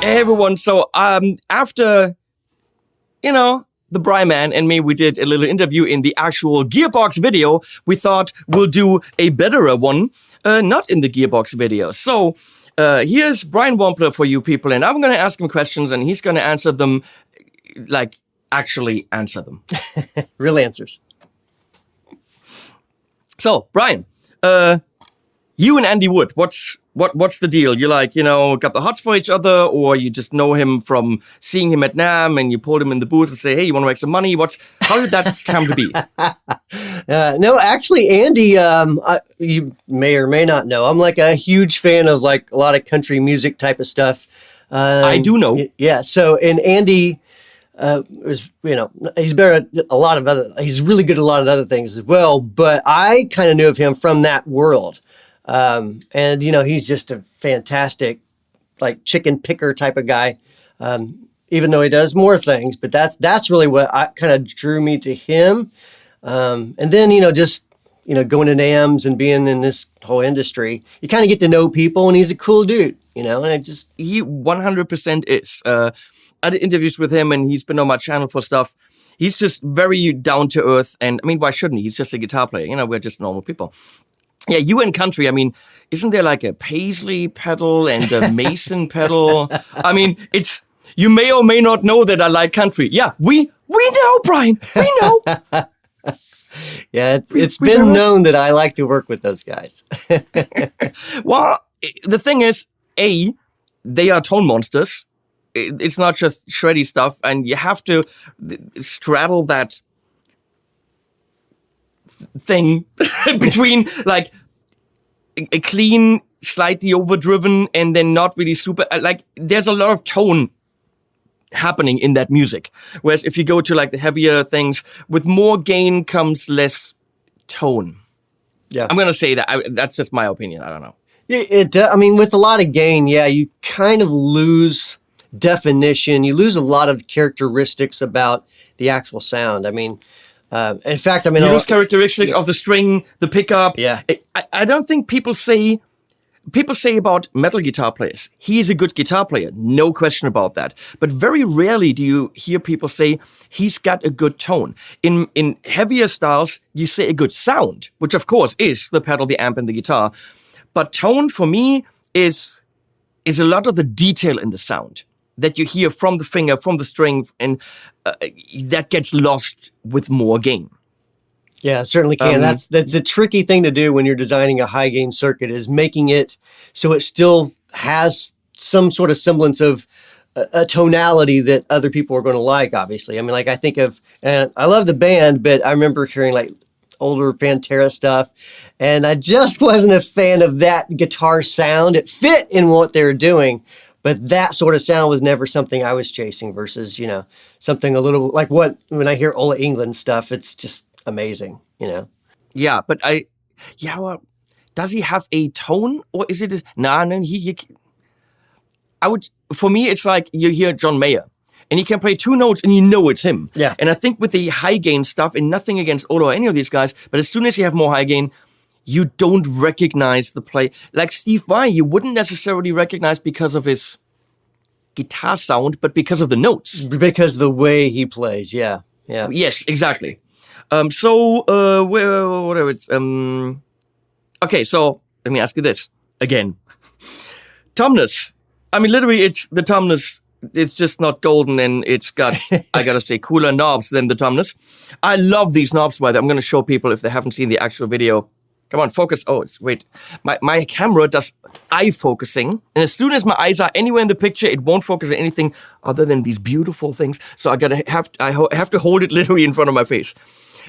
Hey everyone, so after, the Brian Man and me, we did a little interview in the actual Gearbox video. We thought we'll do a better one, not in the Gearbox video. So here's Brian Wampler for you people, and I'm going to ask him questions, and he's going to answer them, actually answer them. Real answers. So, Brian, you and Andy Wood, what's the deal? You got the hots for each other, or you just know him from seeing him at NAMM and you pulled him in the booth and say, hey, you want to make some money? How did that come to be? No, actually, Andy, you may or may not know, I'm like a huge fan of like a lot of country music type of stuff. I do know. Yeah. So, and Andy is, he's better at a lot of he's really good at a lot of other things as well. But I kind of knew of him from that world. And he's just a fantastic, like chicken picker type of guy. Even though he does more things, but that's really what kind of drew me to him. And then, going to NAMMs and being in this whole industry, you kind of get to know people, and he's a cool dude, and he 100% is. I did interviews with him, and he's been on my channel for stuff. He's just very down to earth. And I mean, why shouldn't he? He's just a guitar player. We're just normal people. Yeah, you and country, I mean, isn't there like a Paisley pedal and a Mason pedal? I mean, you may or may not know that I like country. Yeah, we know, Brian. We know. Yeah, it's been known that I like to work with those guys. Well, the thing is, they are tone monsters. It's not just shreddy stuff, and you have to straddle that thing between like a clean, slightly overdriven, and then not really super. There's a lot of tone happening in that music. Whereas if you go to like the heavier things, with more gain comes less tone. Yeah, I'm gonna say that. That's just my opinion. I don't know. I mean, with a lot of gain, yeah, you kind of lose definition. You lose a lot of characteristics about the actual sound. I mean. In fact, I mean, you lose characteristics of the string, the pickup. Yeah, I don't think people say about metal guitar players, he's a good guitar player, no question about that. But very rarely do you hear people say he's got a good tone. In heavier styles, you say a good sound, which of course is the pedal, the amp, and the guitar. But tone for me is a lot of the detail in the sound that you hear from the finger, from the string, and that gets lost with more gain. Yeah, it certainly can. That's a tricky thing to do when you're designing a high gain circuit, is making it so it still has some sort of semblance of a tonality that other people are going to like, obviously. I mean, like I think of, and I love the band, but I remember hearing like older Pantera stuff, and I just wasn't a fan of that guitar sound. It fit in what they were doing, but that sort of sound was never something I was chasing versus, something a little like when I hear Ola England stuff, it's just amazing, Yeah, but well, does he have a tone, or is it? For me, it's like you hear John Mayer and he can play two notes and you know it's him. Yeah. And I think with the high gain stuff, and nothing against Ola or any of these guys, but as soon as you have more high gain, you don't recognize the play. Like Steve Vai, you wouldn't necessarily recognize because of his guitar sound, but because of the notes. Because the way he plays, yeah. Yes, exactly. Okay, so let me ask you this again. Tomness. I mean, literally, it's the Tomness. It's just not golden, and it's got, I gotta say, cooler knobs than the Tomness. I love these knobs, by the way. I'm gonna show people if they haven't seen the actual video. Come on, focus. Oh, wait. My camera does eye focusing. And as soon as my eyes are anywhere in the picture, it won't focus on anything other than these beautiful things. So I have to hold it literally in front of my face.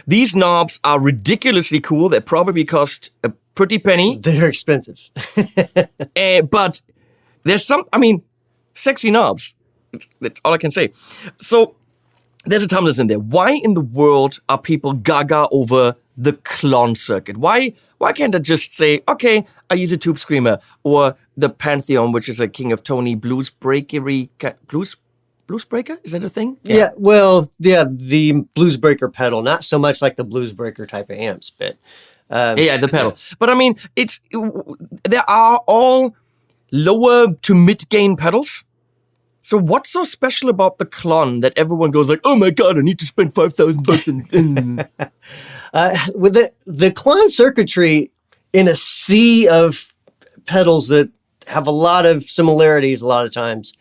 These knobs are ridiculously cool. They probably cost a pretty penny. They're expensive. But there's sexy knobs. That's all I can say. So there's a Tomness in there. Why in the world are people gaga over the Klon circuit? Why can't I just say, okay, I use a Tube Screamer, or the Pantheon, which is a King of Tony blues breaker? Is that a thing? Yeah, the blues breaker pedal, not so much like the blues breaker type of amps, but the pedal. But I mean, there are all lower to mid gain pedals. So what's so special about the Klon that everyone goes like, oh my God, I need to spend $5,000 With the Klon circuitry in a sea of pedals that have a lot of similarities a lot of times,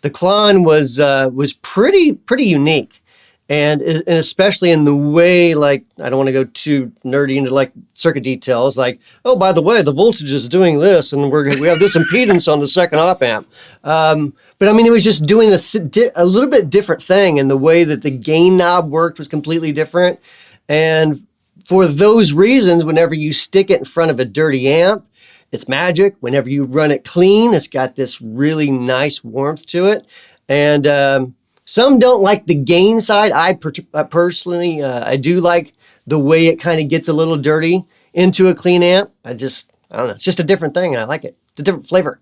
the Klon was pretty unique. And especially in the way, like, I don't want to go too nerdy into like circuit details, like, oh, by the way, the voltage is doing this, and we have this impedance on the second op amp. But I mean, it was just doing a little bit different thing, and the way that the gain knob worked was completely different. And for those reasons, whenever you stick it in front of a dirty amp, it's magic. Whenever you run it clean, it's got this really nice warmth to it. And some don't like the gain side. I personally, I do like the way it kind of gets a little dirty into a clean amp. I don't know. It's just a different thing, and I like it. It's a different flavor.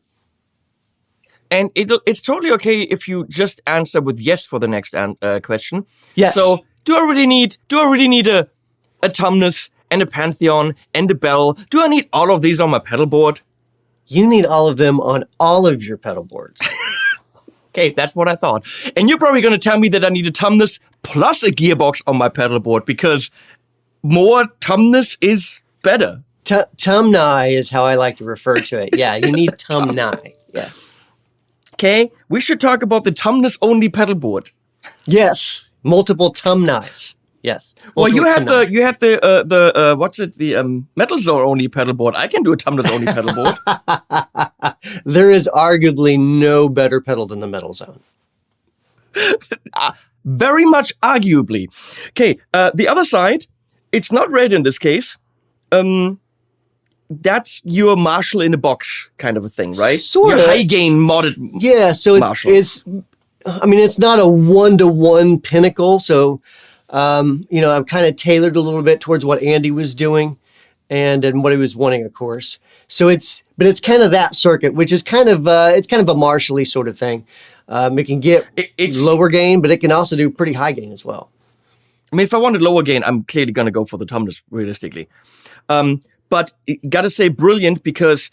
And it's totally okay if you just answer with yes for the next question. Yes. So do I really need a Thomann and a Pantheon and a Bell? Do I need all of these on my pedal board? You need all of them on all of your pedal boards. Okay, that's what I thought. And you're probably going to tell me that I need a Thomann plus a gearbox on my pedal board because more Thomann is better. Thomann is how I like to refer to it. Yeah, you need Thomann. Yes. Okay, we should talk about the Thomann only pedal board. Yes, multiple Thomanns. Yes. Well, you had the Metal Zone only pedal board. I can do a Thomann only pedal board. There is arguably no better pedal than the Metal Zone. Very much arguably. Okay, the other side, it's not red in this case. That's your Marshall in a box kind of a thing, right? Sort of. Your high gain modded. Yeah, so Marshall. it's not a 1-to-1 pinnacle, so I'm kind of tailored a little bit towards what Andy was doing and what he was wanting, of course. So it's kind of that circuit, which is kind of a Marshall-y sort of thing. It can get lower gain, but it can also do pretty high gain as well. I mean, if I wanted lower gain, I'm clearly going to go for the Thomann, realistically. But gotta say brilliant because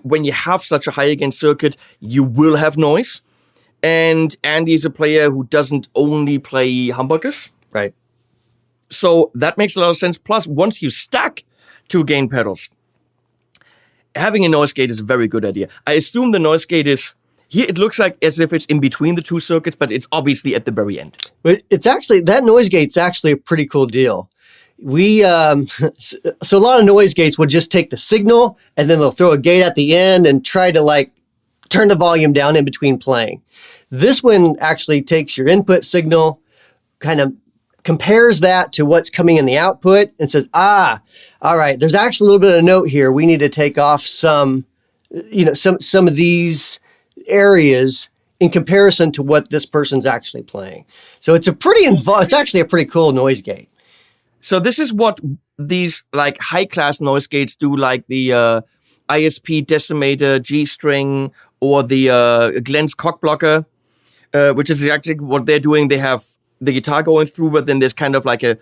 when you have such a high gain circuit, you will have noise. And Andy is a player who doesn't only play humbuckers. Right. So that makes a lot of sense. Plus, once you stack two gain pedals, having a noise gate is a very good idea. I assume the noise gate is here. It looks like as if it's in between the two circuits, but it's obviously at the very end. But it's actually, that noise gate's actually a pretty cool deal. So a lot of noise gates will just take the signal and then they'll throw a gate at the end and try to like turn the volume down in between playing. This one actually takes your input signal, kind of compares that to what's coming in the output and says, all right, there's actually a little bit of note here. We need to take off some of these areas in comparison to what this person's actually playing. So it's it's actually a pretty cool noise gate. So this is what these like high class noise gates do, like the ISP Decimator G-string or the Glenn's cock blocker, which is exactly what they're doing. They have the guitar going through, but then there's kind of like a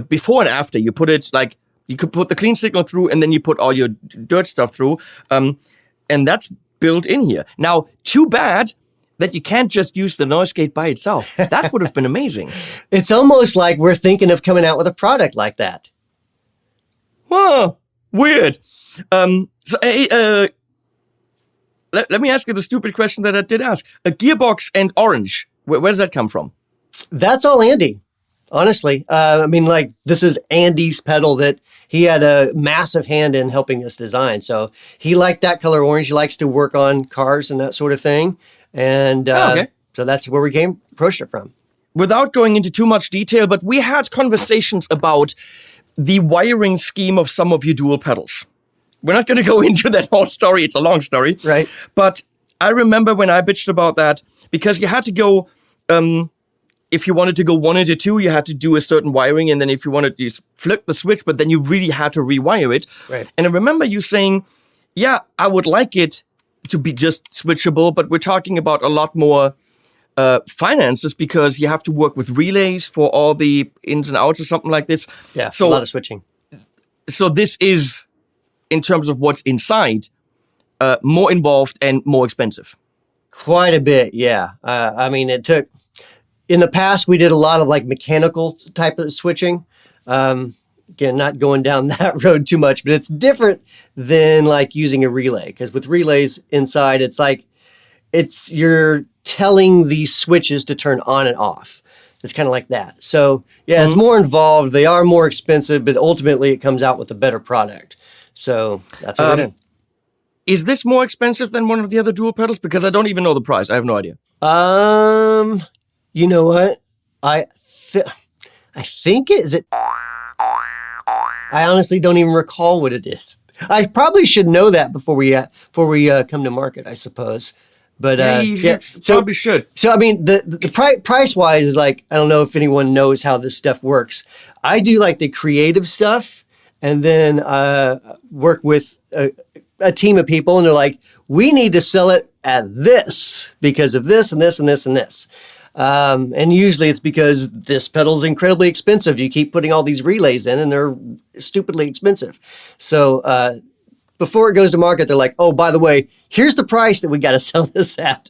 before and after. You put it like, you could put the clean signal through and then you put all your dirt stuff through. And that's built in here. Now, too bad that you can't just use the noise gate by itself. That would have been amazing. It's almost like we're thinking of coming out with a product like that. Whoa, weird. Let me ask you the stupid question that I did ask. A gearbox and orange, where does that come from? That's all Andy, honestly. This is Andy's pedal that he had a massive hand in helping us design. So he liked that color orange. He likes to work on cars and that sort of thing. And so that's where we approached it from. Without going into too much detail, but we had conversations about the wiring scheme of some of your dual pedals. We're not going to go into that whole story. It's a long story. Right. But I remember when I bitched about that, because you had to go, if you wanted to go 1 into 2, you had to do a certain wiring. And then if you wanted to flip the switch, but then you really had to rewire it. Right. And I remember you saying, yeah, I would like it to be just switchable, but we're talking about a lot more finances because you have to work with relays for all the ins and outs or something like this. Yeah, so, a lot of switching. So this is, in terms of what's inside, more involved and more expensive. Quite a bit, yeah. I mean, it took, in the past, we did a lot of like mechanical type of switching. Again, not going down that road too much, but it's different than like using a relay. Because with relays inside, it's like, you're telling these switches to turn on and off. It's kind of like that. So yeah, it's more involved. They are more expensive, but ultimately it comes out with a better product. So that's what we're doing. Is this more expensive than one of the other dual pedals? Because I don't even know the price. I have no idea. You know what? I think is it. I honestly don't even recall what it is. I probably should know that before we come to market, I suppose. But you probably should. So I mean, the price wise is like, I don't know if anyone knows how this stuff works. I do like the creative stuff, and then work with a team of people, and they're like, we need to sell it at this because of this and this and this and this. And usually it's because this pedal is incredibly expensive. You keep putting all these relays in and they're stupidly expensive. So before it goes to market, they're like, oh, by the way, here's the price that we got to sell this at.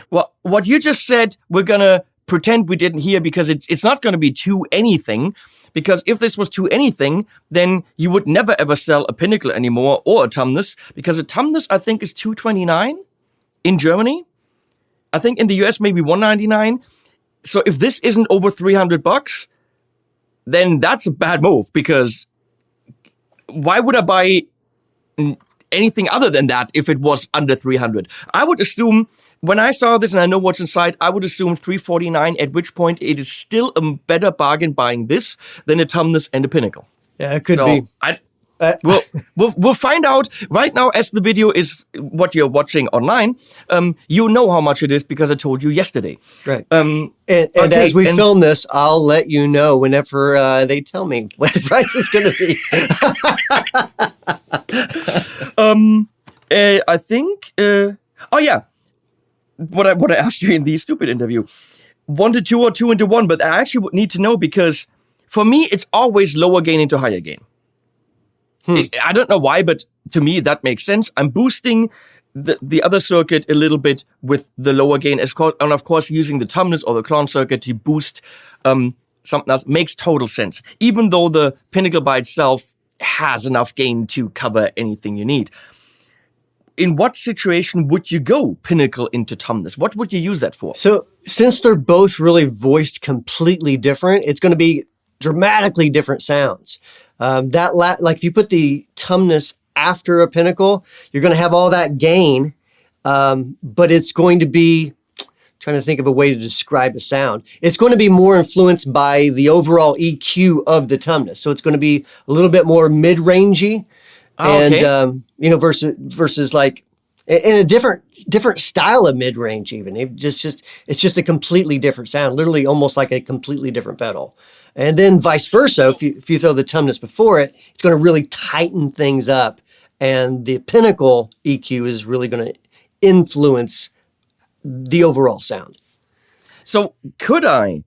Well, what you just said, we're going to pretend we didn't hear, because it's not going to be to anything. Because if this was to anything, then you would never ever sell a Pinnacle anymore or a Thomann, because a Thomann, I think, is $229 in Germany. I think in the US, maybe $199. So if this isn't over $300, then that's a bad move, because why would I buy anything other than that if it was under 300? I would assume, when I saw this and I know what's inside, I would assume $349, at which point it is still a better bargain buying this than a Thomann and a Pinnacle. Yeah, it could be. We'll find out right now, as the video is what you're watching online. You know how much it is because I told you yesterday. Right. And as we film this, I'll let you know whenever they tell me what the price is going to be. I think. Oh yeah. What I asked you in the stupid interview, 1 to 2 or 2 into 1, but I actually would need to know, because for me it's always lower gain into higher gain. I don't know why, but to me that makes sense. I'm boosting the other circuit a little bit with the lower gain, and of course using the Thomann or the clone circuit to boost something else makes total sense. Even though the Pinnacle by itself has enough gain to cover anything you need. In what situation would you go Pinnacle into Thomann? What would you use that for? So since they're both really voiced completely different, it's going to be dramatically different sounds. Like if you put the Thomann after a Pinnacle, you're going to have all that gain, but it's going to be, trying to think of a way to describe a sound. It's going to be more influenced by the overall EQ of the Thomann. So it's going to be a little bit more mid-rangey. Okay. And versus like in a different style of mid-range, even it's just a completely different sound, literally almost like a completely different pedal. And then vice versa, if you throw the Thomann before it, it's going to really tighten things up, and the Pinnacle EQ is really going to influence the overall sound. So could I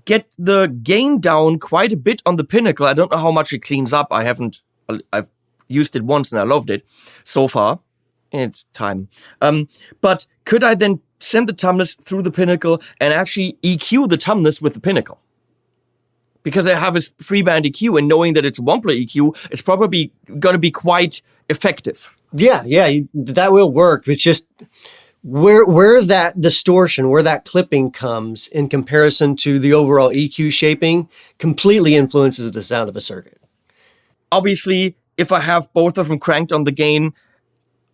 get the gain down quite a bit on the Pinnacle? I don't know how much it cleans up. I've used it once and I loved it so far. It's time. But could I then send the Thomann through the Pinnacle and actually EQ the Thomann with the Pinnacle? Because I have a 3-band EQ, and knowing that it's a Wampler EQ, it's probably going to be quite effective. Yeah, that will work. It's just where that distortion, where that clipping comes in comparison to the overall EQ shaping completely influences the sound of a circuit. Obviously, if I have both of them cranked on the gain,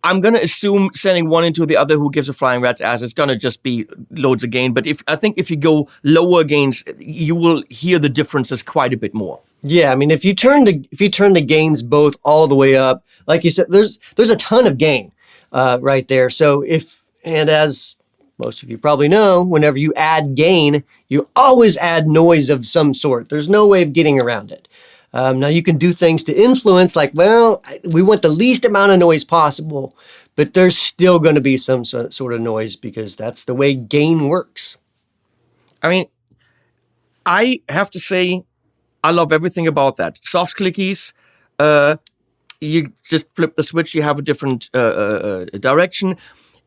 I'm going to assume sending one into the other who gives a flying rat's ass is going to just be loads of gain. But I think if you go lower gains, you will hear the differences quite a bit more. Yeah, I mean, if you turn the gains both all the way up, like you said, there's a ton of gain right there. So as most of you probably know, whenever you add gain, you always add noise of some sort. There's no way of getting around it. Now you can do things to influence, like, well, we want the least amount of noise possible, but there's still going to be some sort of noise because that's the way gain works. I mean, I have to say, I love everything about that. Soft clickies, you just flip the switch, you have a different direction.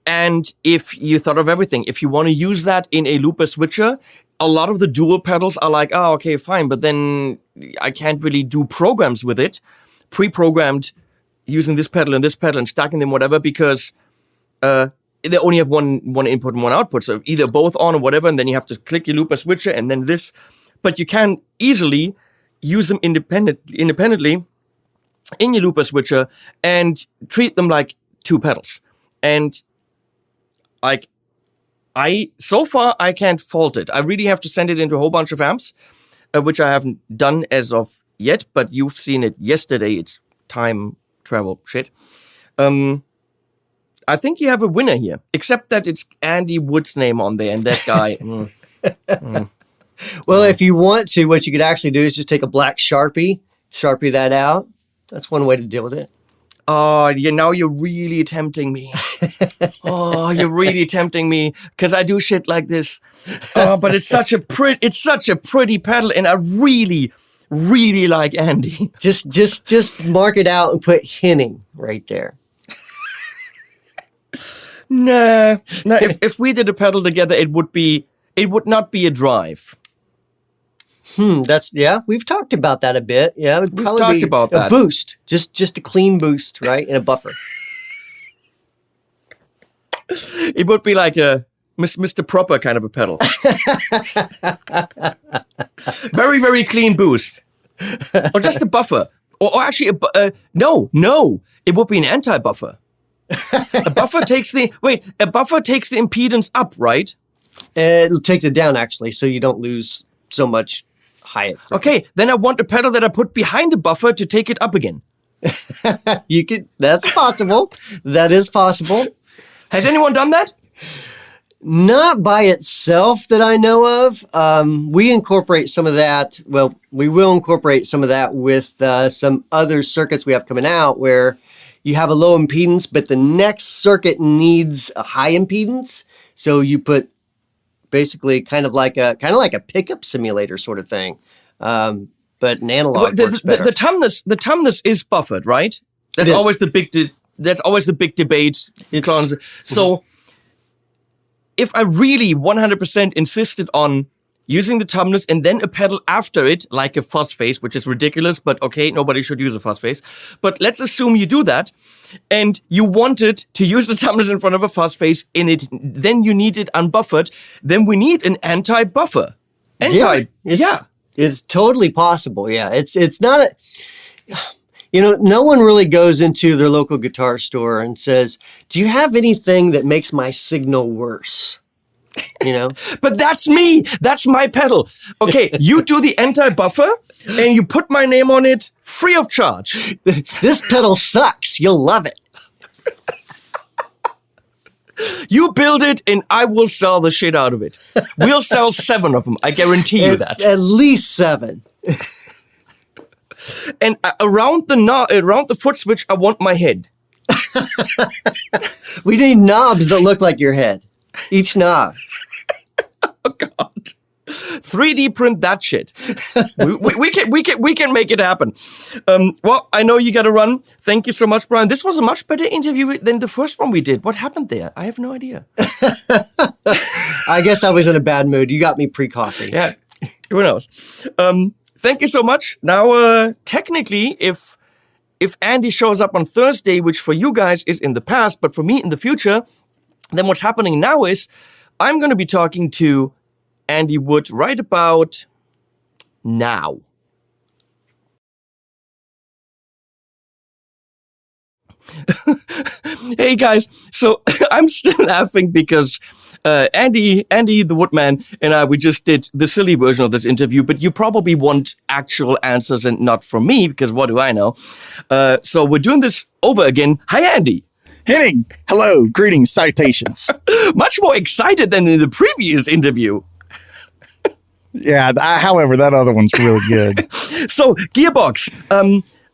And if you thought of everything, if you want to use that in a looper switcher, a lot of the dual pedals are like, oh, okay, fine, but then I can't really do programs with it, pre-programmed using this pedal and stacking them, whatever, because they only have one input and one output. So either both on or whatever, and then you have to click your looper switcher and then this. But you can easily use them independently in your looper switcher and treat them like two pedals. And like, so far I can't fault it. I really have to send it into a whole bunch of amps, which I haven't done as of yet, but you've seen it yesterday. It's time travel shit. I think you have a winner here, except that it's Andy Wood's name on there, and that guy. Well, if you want to, what you could actually do is just take a black Sharpie that out. That's one way to deal with it. Oh, now you're really tempting me. Oh, you're really tempting me because I do shit like this. Oh, but it's such a pretty pedal, and I really, really like Andy. Just mark it out and put Henning right there. Nah. If we did a pedal together, it would not be a drive. We've talked about that a bit. Yeah, it would We've probably talked be about a that. boost, just a clean boost, right, and a buffer. It would be like a Mr. Proper kind of a pedal. Very, very clean boost. Or just a buffer. Or actually, no. It would be an anti-buffer. A buffer takes the impedance up, right? It takes it down, actually, so you don't lose so much height. Okay, then I want a pedal that I put behind the buffer to take it up again. That's possible. That is possible. Has anyone done that? Not by itself that I know of. We incorporate some of that. Well, we will incorporate some of that with some other circuits we have coming out where you have a low impedance, but the next circuit needs a high impedance. So you put basically kind of like a pickup simulator sort of thing, but an analog works better. The Thomann is buffered, right? That's always the big debate. So if I really 100% insisted on using the Thomann and then a pedal after it, like a fuzz face, which is ridiculous, but okay, nobody should use a fuzz face. But let's assume you do that, and you wanted to use the Thomann in front of a fuzz face in it, then you need it unbuffered, then we need an anti-buffer. It's totally possible, yeah. It's not no one really goes into their local guitar store and says, do you have anything that makes my signal worse? But that's me. That's my pedal. Okay, you do the anti-buffer and you put my name on it free of charge. This pedal sucks. You'll love it. You build it and I will sell the shit out of it. We'll sell 7 of them. I guarantee you that. At least 7. And around the foot switch, I want my head. We need knobs that look like your head. Each knob. Oh God! 3D print that shit. we can make it happen. Well, I know you got to run. Thank you so much, Brian. This was a much better interview than the first one we did. What happened there? I have no idea. I guess I was in a bad mood. You got me pre-coffee. Yeah. Who knows? Thank you so much. Now, technically, if Andy shows up on Thursday, which for you guys is in the past, but for me in the future, then what's happening now is I'm going to be talking to Andy Wood right about now. Hey guys, so I'm still laughing because Andy the Woodman and I, we just did the silly version of this interview, but you probably want actual answers and not from me because what do I know? So we're doing this over again. Hi, Andy. Henning, hello, greetings, salutations. Much more excited than in the previous interview. Yeah, however, that other one's really good. So, Gearbox,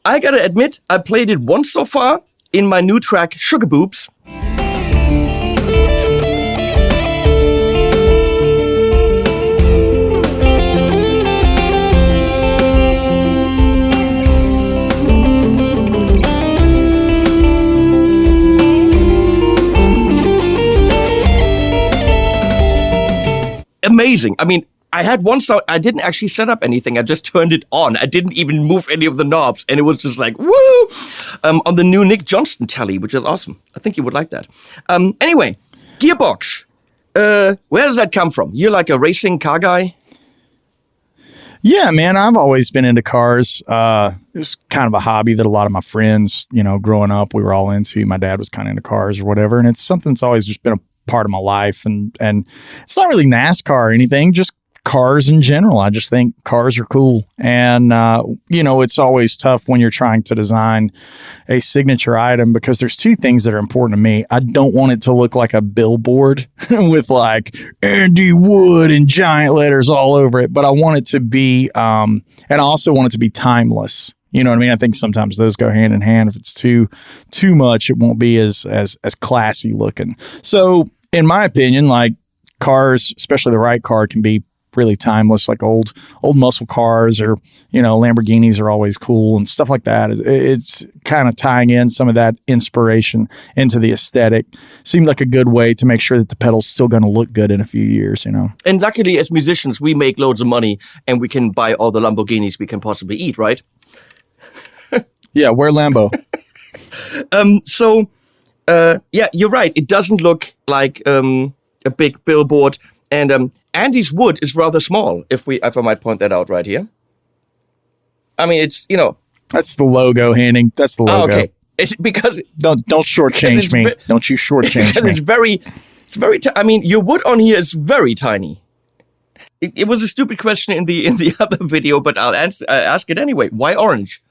I gotta admit, I played it once so far in my new track, Sugar Boobs. amazing. I mean, I had one sound, I didn't actually set up anything. I just turned it on. I didn't even move any of the knobs. And it was just like, woo! On the new Nick Johnston telly, which is awesome. I think you would like that. Anyway, Gearbox. Where does that come from? You're like a racing car guy? Yeah, man, I've always been into cars. It was kind of a hobby that a lot of my friends, growing up, we were all into. My dad was kind of into cars or whatever. And it's something that's always just been a part of my life. And it's not really NASCAR or anything, just cars in general. I just think cars are cool. And, it's always tough when you're trying to design a signature item because there's two things that are important to me. I don't want it to look like a billboard with like Andy Wood and giant letters all over it, but I want it to be, and I also want it to be timeless. You know what I mean? I think sometimes those go hand in hand. If it's too much, it won't be as classy looking. So in my opinion, like cars, especially the right car, can be really timeless, like old muscle cars or, Lamborghinis are always cool and stuff like that. It's kind of tying in some of that inspiration into the aesthetic. Seemed like a good way to make sure that the pedal's still going to look good in a few years, And luckily, as musicians, we make loads of money and we can buy all the Lamborghinis we can possibly eat, right? Yeah, we're Lambo. Yeah, you're right. It doesn't look like a big billboard. And Andy's wood is rather small, if I might point that out right here. I mean, it's, That's the logo, Henning. That's the logo. Oh, okay. It's because... Don't shortchange me. Don't you shortchange me. It's very... I mean, your wood on here is very tiny. It was a stupid question in the other video, but I'll ask it anyway. Why orange?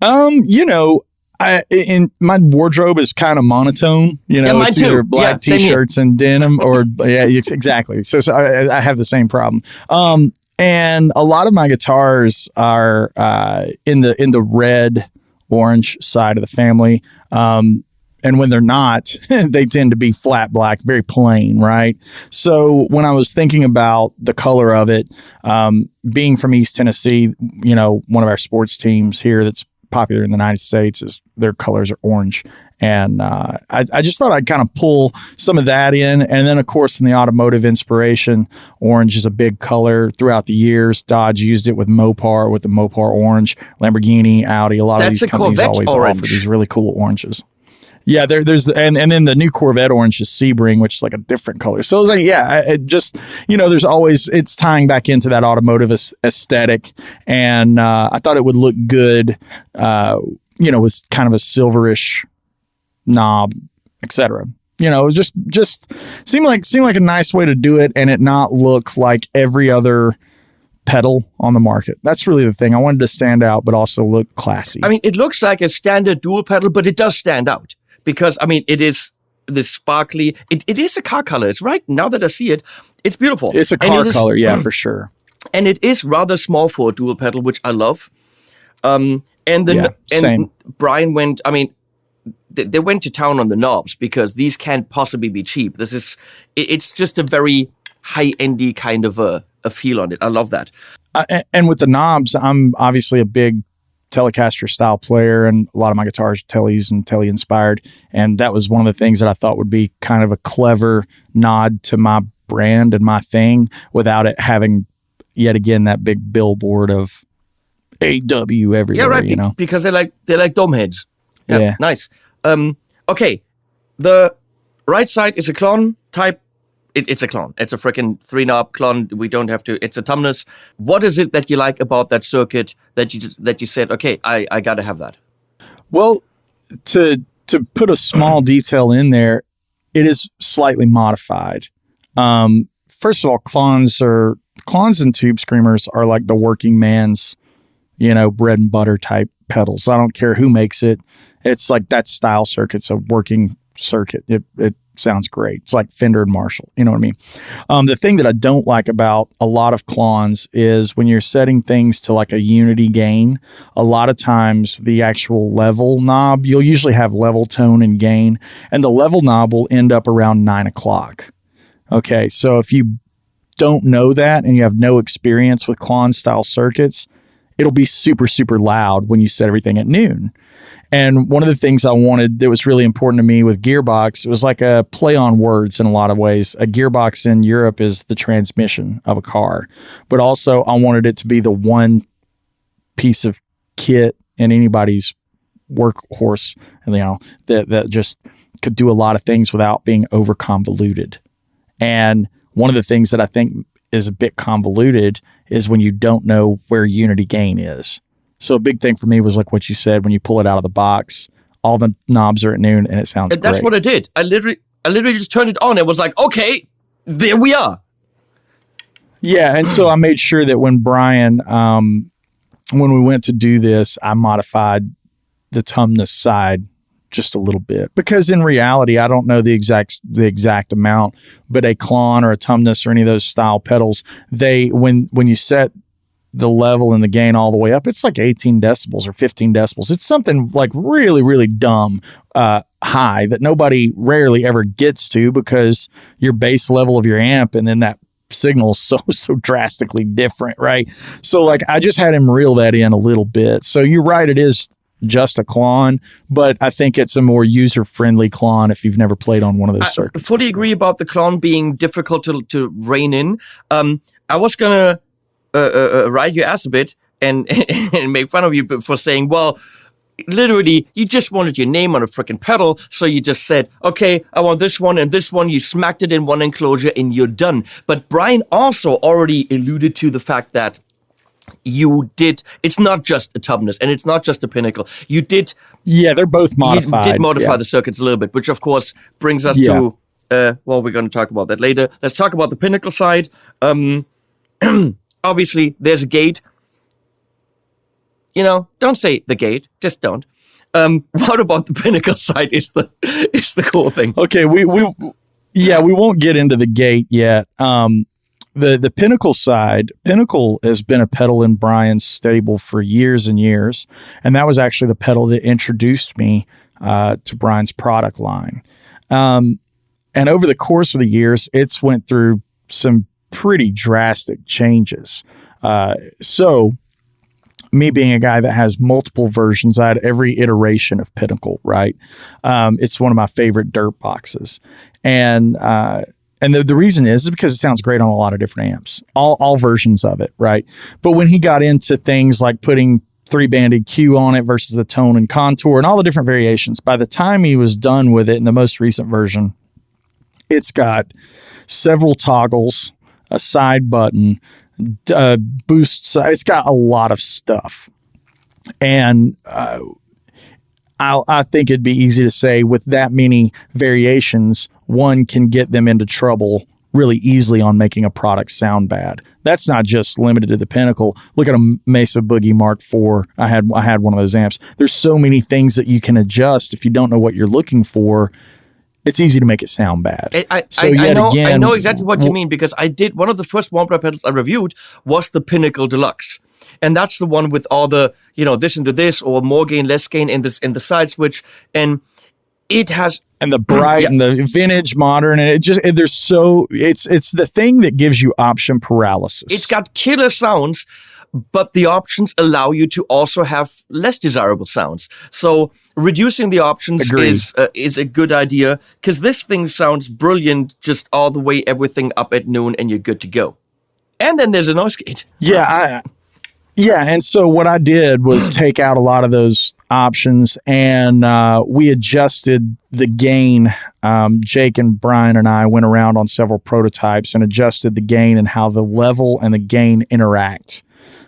In my wardrobe is kind of monotone. It's either black t-shirts and denim, or exactly. So I have the same problem. And a lot of my guitars are in the red orange side of the family. And when they're not, they tend to be flat black, very plain, right? So when I was thinking about the color of it, being from East Tennessee, one of our sports teams here that's popular in the United States is their colors are orange. And I just thought I'd kind of pull some of that in. And then, of course, in the automotive inspiration, orange is a big color throughout the years. Dodge used it with Mopar, with the Mopar orange, Lamborghini, Audi. A lot of these companies always offer these really cool oranges. Yeah, there's and then the new Corvette orange is Sebring, which is like a different color. So it's like, it just, there's always, it's tying back into that automotive aesthetic. And I thought it would look good, with kind of a silverish knob, etc. It was just seemed like a nice way to do it and it not look like every other pedal on the market. That's really the thing. I wanted to stand out, but also look classy. I mean, it looks like a standard dual pedal, but it does stand out. Because, I mean, it is the sparkly... It is a car color. It's right. Now that I see it, it's beautiful. It's a car color, for sure. And it is rather small for a dual pedal, which I love. And Brian went... I mean, they went to town on the knobs because these can't possibly be cheap. It's just a very high-endy kind of a feel on it. I love that. And with the knobs, I'm obviously a big Telecaster style player, and a lot of my guitars are Tellies and Telly inspired. And that was one of the things that I thought would be kind of a clever nod to my brand and my thing without it having yet again that big billboard of AW everywhere. Yeah, right. Because they're like dome heads. Yeah. Nice. Okay. The right side is a clon type. It's a clon. It's a freaking 3-knob clon. We don't have to. It's a Thomann. What is it that you like about that circuit that you said, okay, I got to have that? Well, to put a small detail in there, it is slightly modified. First of all, clones and tube screamers are like the working man's, bread and butter type pedals. I don't care who makes it. It's like that style circuit. It's a working circuit. It sounds great. It's like Fender and Marshall. You know what I mean? The thing that I don't like about a lot of clones is when you're setting things to like a unity gain, a lot of times the actual level knob, you'll usually have level, tone, and gain, and the level knob will end up around 9 o'clock. Okay, so if you don't know that and you have no experience with clone style circuits, it'll be super, super loud when you set everything at noon. And one of the things I wanted that was really important to me with Gearbox, it was like a play on words in a lot of ways. A gearbox in Europe is the transmission of a car, but also I wanted it to be the one piece of kit in anybody's workhorse, that just could do a lot of things without being over convoluted. And one of the things that I think is a bit convoluted is when you don't know where unity gain is. So a big thing for me was like what you said, when you pull it out of the box, all the knobs are at noon and it sounds great. That's what I did. I literally just turned it on. It was like, okay, there we are. Yeah. And so I made sure that when Brian, when we went to do this, I modified the Thomann side just a little bit, because in reality, I don't know the exact amount, but a Klon or a Thomann or any of those style pedals, when you set the level and the gain all the way up, it's like 18 decibels or 15 decibels. It's something like really, really dumb high that nobody rarely ever gets to, because your bass level of your amp and then that signal is so drastically different, right? So like I just had him reel that in a little bit. So you're right, it is just a Klon, but I think it's a more user-friendly Klon if you've never played on one of those circuits. I fully agree about the Klon being difficult to rein in. I was gonna ride your ass a bit and make fun of you for saying, well, literally, you just wanted your name on a freaking pedal, so you just said, okay, I want this one and this one, you smacked it in one enclosure and you're done. But Brian also already alluded to the fact that it's not just a Thomann and it's not just a Pinnacle. They're both modified. You did modify the circuits a little bit, which of course brings us to, well, we're going to talk about that later. Let's talk about the Pinnacle side. Obviously, there's a gate. Don't say the gate, just don't. What about the Pinnacle side is the cool thing. Okay, we won't get into the gate yet. The Pinnacle side, Pinnacle has been a pedal in Brian's stable for years and years. And that was actually the pedal that introduced me to Brian's product line. And over the course of the years, it's went through some pretty drastic changes. So me being a guy that has multiple versions, I had every iteration of Pinnacle, right? It's one of my favorite dirt boxes. And the reason is because it sounds great on a lot of different amps, all versions of it, right? But when he got into things like putting 3-band EQ on it versus the tone and contour and all the different variations, by the time he was done with it in the most recent version, it's got several toggles, a side button, boost. It's got a lot of stuff. And I think it'd be easy to say with that many variations, one can get them into trouble really easily on making a product sound bad. That's not just limited to the Pinnacle. Look at a Mesa Boogie Mark IV. I had one of those amps. There's so many things that you can adjust. If you don't know what you're looking for, it's easy to make it sound bad. I know exactly what you mean, because I did one of the first Wampler pedals I reviewed was the Pinnacle Deluxe. And that's the one with all the, this into this, or more gain, less gain in the side switch. And it has, and the bright and the vintage modern, and it's the thing that gives you option paralysis. It's got killer sounds, but the options allow you to also have less desirable sounds. So reducing the options is a good idea, because this thing sounds brilliant just all the way, everything up at noon, and you're good to go. And then there's a noise gate. Yeah, and so what I did was take out a lot of those options, and we adjusted the gain. Jake and Brian and I went around on several prototypes and adjusted the gain and how the level and the gain interact.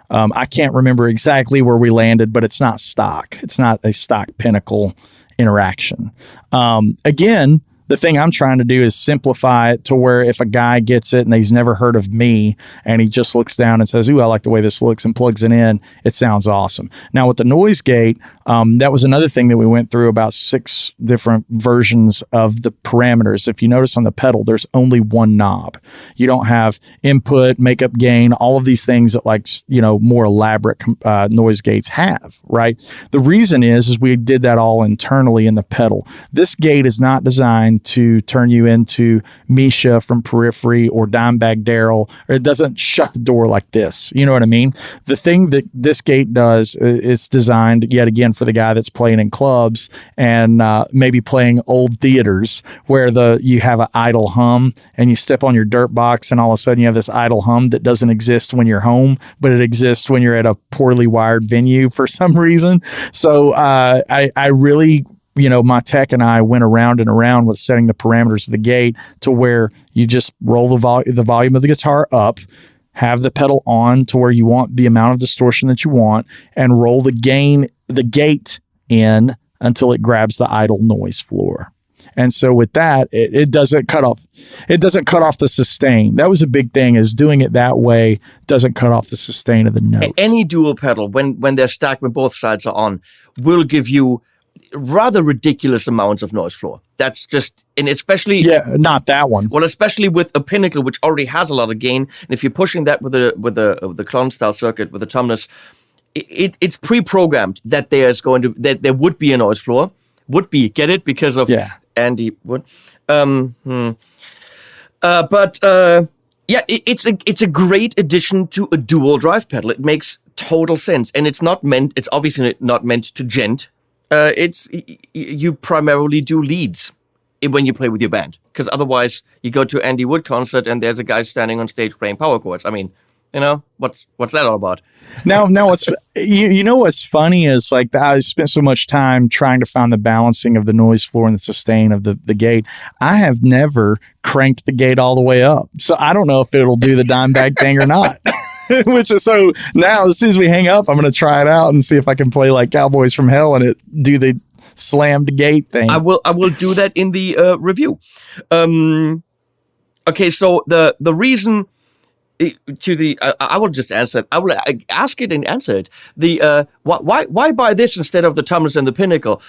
I can't remember exactly where we landed, but it's not stock. It's not a stock Pinnacle interaction. Again, the thing I'm trying to do is simplify it to where if a guy gets it and he's never heard of me and he just looks down and says, ooh, I like the way this looks, and plugs it in, it sounds awesome. Now with the noise gate, that was another thing that we went through, about 6 different versions of the parameters. If you notice on the pedal, there's only one knob. You don't have input, makeup, gain, all of these things that more elaborate noise gates have, right? The reason is we did that all internally in the pedal. This gate is not designed designed to turn you into Misha from Periphery or Dimebag Daryl, or it doesn't shut the door like this. You know what I mean? The thing that this gate does, it's designed yet again for the guy that's playing in clubs and maybe playing old theaters where you have an idle hum and you step on your dirt box and all of a sudden you have this idle hum that doesn't exist when you're home, but it exists when you're at a poorly wired venue for some reason. So I really, my tech and I went around and around with setting the parameters of the gate to where you just roll the volume of the guitar up, have the pedal on to where you want the amount of distortion that you want, and roll the gate in until it grabs the idle noise floor. And so with that, it doesn't cut off. It doesn't cut off the sustain. That was a big thing, is doing it that way doesn't cut off the sustain of the note. Any dual pedal, when they're stacked, when both sides are on, will give you rather ridiculous amounts of noise floor. That's just, and especially... Yeah, not that one. Well, especially with a Pinnacle, which already has a lot of gain. And if you're pushing that with the clone style circuit, with the Thomann, it's pre-programmed that that there would be a noise floor. Would be, get it? Because of Andy Wood. It's a great addition to a dual drive pedal. It makes total sense. And it's obviously not meant to gent. You primarily do leads when you play with your band. Because otherwise you go to Andy Wood concert and there's a guy standing on stage playing power chords. I mean, what's that all about? Now what's what's funny is, like, I spent so much time trying to find the balancing of the noise floor and the sustain of the gate. I have never cranked the gate all the way up, so I don't know if it'll do the Dimebag thing or not. Which is, so now as soon as we hang up, I'm going to try it out and see if I can play like Cowboys from Hell and do the slammed gate thing. I will do that in the review. Okay, so the reason. I will just answer it. I will ask it and answer it. Why buy this instead of the Thomann and the Pinnacle?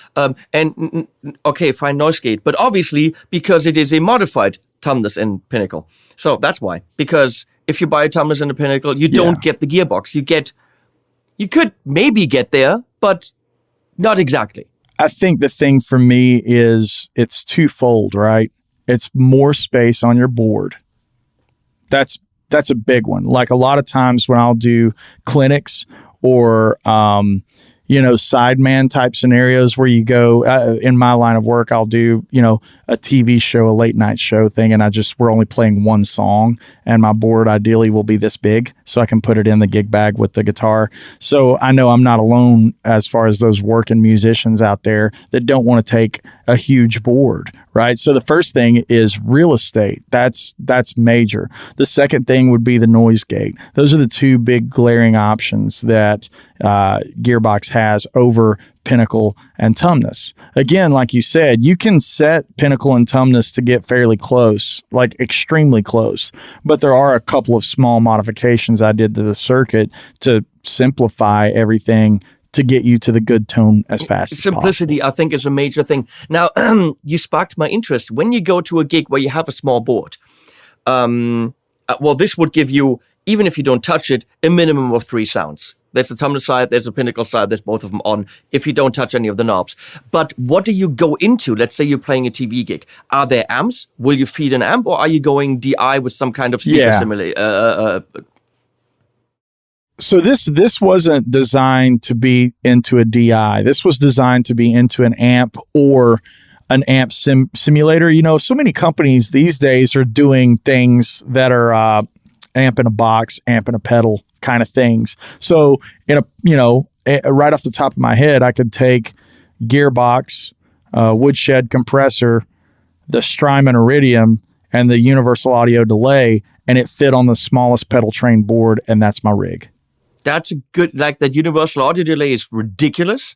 Okay, fine, noise gate, but obviously because it is a modified Thomann and Pinnacle. So that's why. Because if you buy a Thomann and a Pinnacle, you don't get the gearbox. You could maybe get there, but not exactly. I think the thing for me is it's twofold, right? It's more space on your board. That's a big one. Like, a lot of times when I'll do clinics or, sideman type scenarios where you go, in my line of work, I'll do, a TV show, a late night show thing. And we're only playing one song, and my board ideally will be this big so I can put it in the gig bag with the guitar. So I know I'm not alone as far as those working musicians out there that don't want to take a huge board, right? So the first thing is real estate. That's major. The second thing would be the noise gate. Those are the two big glaring options that Gearbox has over Pinnacle and Thomann. Again, like you said, you can set Pinnacle and Thomann to get fairly close, like extremely close. But there are a couple of small modifications I did to the circuit to simplify everything to get you to the good tone as fast as possible. Simplicity, I think, is a major thing. Now, you sparked my interest. When you go to a gig where you have a small board, this would give you, even if you don't touch it, a minimum of 3 sounds. There's the Thomann side, there's the Pinnacle side, there's both of them on if you don't touch any of the knobs. But what do you go into? Let's say you're playing a TV gig. Are there amps? Will you feed an amp, or are you going DI with some kind of speaker simulator? So this wasn't designed to be into a DI. This was designed to be into an amp or an amp simulator. So many companies these days are doing things that are amp in a box, amp in a pedal kind of things. So right off the top of my head, I could take Gearbox, Woodshed compressor, the Strymon Iridium, and the Universal Audio delay, and it fit on the smallest pedal train board, and that's my rig. That's a good, like, that Universal Audio delay is ridiculous.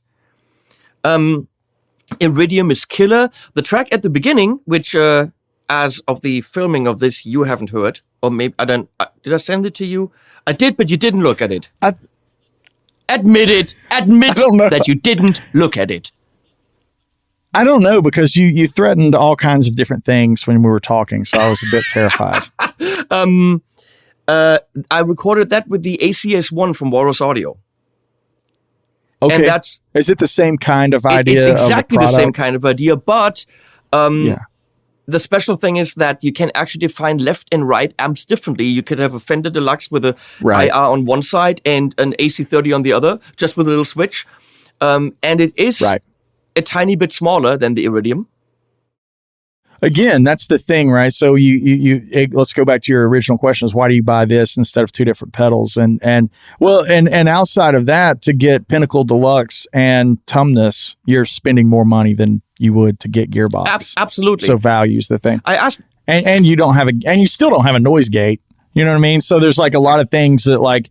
Iridium is killer. The track at the beginning, which as of the filming of this, you haven't heard, or maybe did I send it to you? I did, but you didn't look at it. Admit it. Admit that you didn't look at it. I don't know, because you threatened all kinds of different things when we were talking, so I was a bit terrified. I recorded that with the ACS-1 from Walrus Audio. Okay. And is it the same kind of idea? It's exactly the same kind of idea, but the special thing is that you can actually define left and right amps differently. You could have a Fender Deluxe with a IR on one side and an AC30 on the other, just with a little switch. And it is a tiny bit smaller than the Iridium. Again, that's the thing, right? So let's go back to your original question: is why do you buy this instead of two different pedals? And outside of that, to get Pinnacle Deluxe and Tumnus, you're spending more money than you would to get Gearbox. Absolutely. So value's the thing. I asked, and you don't have you still don't have a noise gate. You know what I mean? So there's like a lot of things that, like,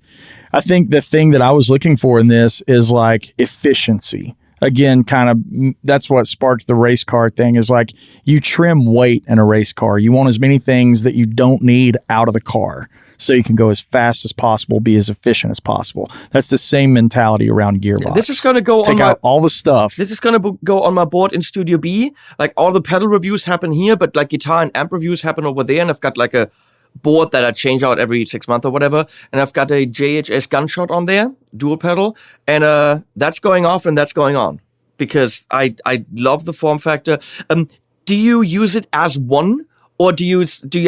I think the thing that I was looking for in this is like efficiency. Again, kind of, that's what sparked the race car thing, is like, you trim weight in a race car. You want as many things that you don't need out of the car so you can go as fast as possible, be as efficient as possible. That's the same mentality around Gearbox. This is going to go Take out all the stuff. This is going to go on my board in Studio B. Like, all the pedal reviews happen here, but like guitar and amp reviews happen over there. And I've got like a board that I change out every 6 months or whatever. And I've got a JHS Gunshot on there, dual pedal. And that's going off and that's going on because I love the form factor. Do you use it as one, or do you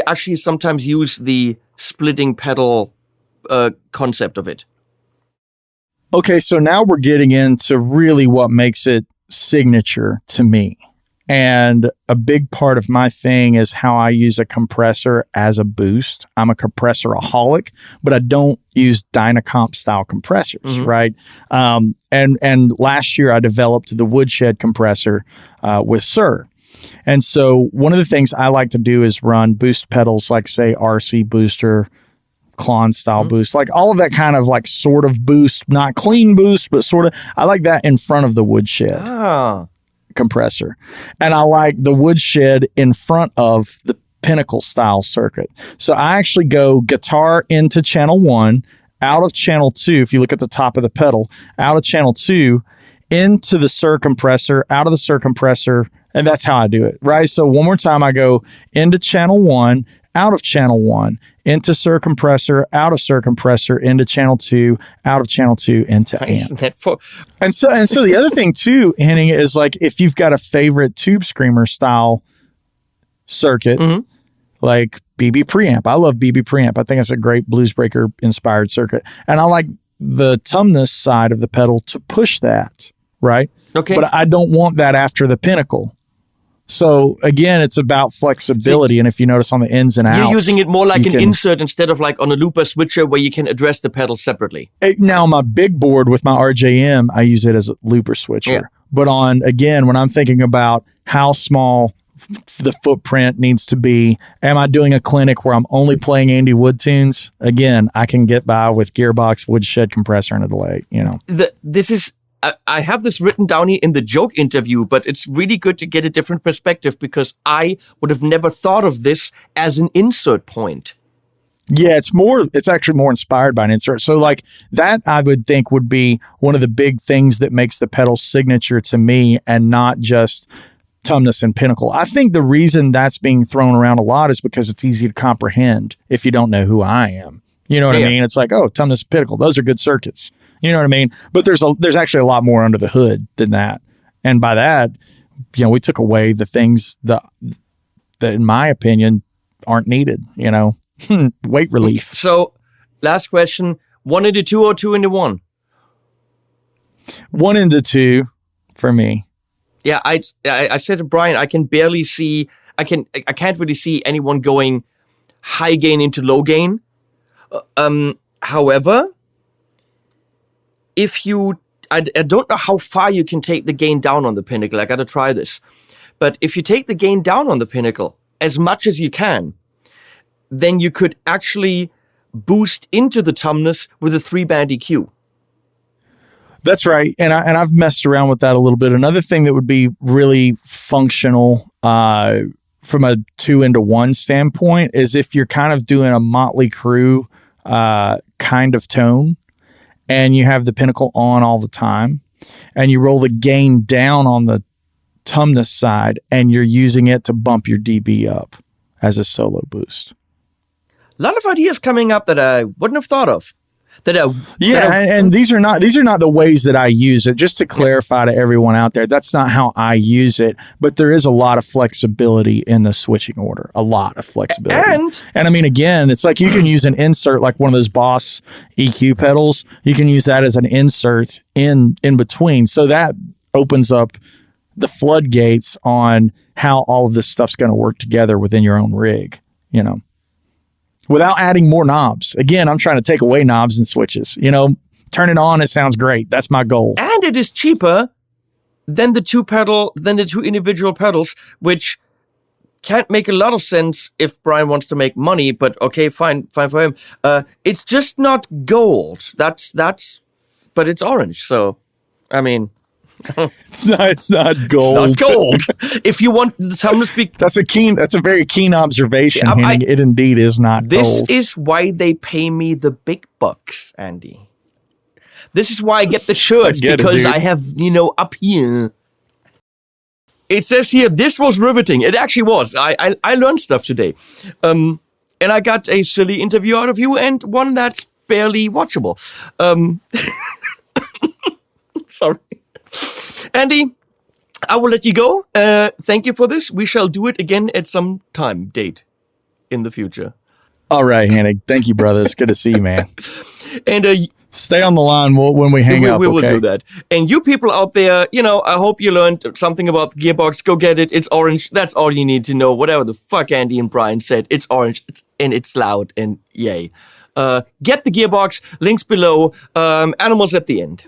actually sometimes use the splitting pedal concept of it? Okay, so now we're getting into really what makes it signature to me. And a big part of my thing is how I use a compressor as a boost. I'm a compressor-aholic, but I don't use Dynacomp style compressors, right? And last year I developed the Woodshed compressor with Sir. And so one of the things I like to do is run boost pedals like, say, RC Booster, Klon style boost, like all of that kind of like sort of boost, not clean boost, but sort of, I like that in front of the Woodshed compressor. And I like the Woodshed in front of the Pinnacle style circuit. So I actually go guitar into channel 1, out of channel 2, if you look at the top of the pedal, out of channel 2, into the Sir compressor, out of the Sir compressor, and that's how I do it, right? So one more time, I go into channel 1, out of channel 1, into Sir compressor, out of Sir compressor, into channel 2, out of channel 2, into amp. And so the other thing too, Henning, is like, if you've got a favorite Tube Screamer style circuit, like BB preamp. I love BB preamp. I think it's a great Bluesbreaker inspired circuit. And I like the Tumnus side of the pedal to push that, right? Okay. But I don't want that after the Pinnacle. So again, it's about flexibility. And if you notice on the ins and outs, you're using it more like an insert instead of like on a looper switcher where you can address the pedals separately. Now, my big board with my RJM, I use it as a looper switcher. Yeah. But when I'm thinking about how small the footprint needs to be, am I doing a clinic where I'm only playing Andy Wood tunes? Again, I can get by with Gearbox, Woodshed compressor, and a delay. You know, I have this written down here in the joke interview, but it's really good to get a different perspective because I would have never thought of this as an insert point. Yeah, it's actually more inspired by an insert. So like that, I would think would be one of the big things that makes the pedal signature to me and not just Tumnus and Pinnacle. I think the reason that's being thrown around a lot is because it's easy to comprehend if you don't know who I am. You know what I mean? It's like, oh, Tumnus and Pinnacle, those are good circuits. You know what I mean? But there's actually a lot more under the hood than that. And by that, we took away the things that in my opinion aren't needed, weight relief. So last question, 1 into 2 or 2 into 1? 1 into 2 for me. Yeah, I said to Brian, I can't really see anyone going high gain into low gain. However, I don't know how far you can take the gain down on the Pinnacle. I got to try this. But if you take the gain down on the Pinnacle as much as you can, then you could actually boost into the Tumnus with a 3-band EQ. That's right. And I've messed around with that a little bit. Another thing that would be really functional from a 2 into 1 standpoint is if you're kind of doing a Motley Crue kind of tone, and you have the Pinnacle on all the time, and you roll the gain down on the Tumnus side, and you're using it to bump your dB up as a solo boost. A lot of ideas coming up that I wouldn't have thought of. And these are not the ways that I use it. Just to clarify to everyone out there, that's not how I use it. But there is a lot of flexibility in the switching order. A lot of flexibility. And I mean, again, it's like you can use an insert, like one of those Boss EQ pedals. You can use that as an insert in between. So that opens up the floodgates on how all of this stuff's going to work together within your own rig, without adding more knobs. Again, I'm trying to take away knobs and switches, turn it on. It sounds great. That's my goal. And it is cheaper than the two individual pedals, which can't make a lot of sense if Brian wants to make money, but okay, fine for him. It's just not gold. But it's orange. So, I mean, it's not gold. It's not gold. If you want the time to speak, that's a very keen observation. It indeed is not this gold. This is why they pay me the big bucks, Andy. This is why I get the shirts, because I have, up here. It says here, this was riveting. It actually was. I learned stuff today. And I got a silly interview out of you and one that's barely watchable. Sorry. Andy, I will let you go. Thank you for this. We shall do it again at some date in the future. All right, Hennig. Thank you, brother. It's good to see you, man. And stay on the line when we hang up. We will do that. And you people out there, I hope you learned something about the gearbox. Go get it. It's orange. That's all you need to know. Whatever the fuck Andy and Brian said, it's orange and it's loud and yay. Get the gearbox. Links below. Animals at the end.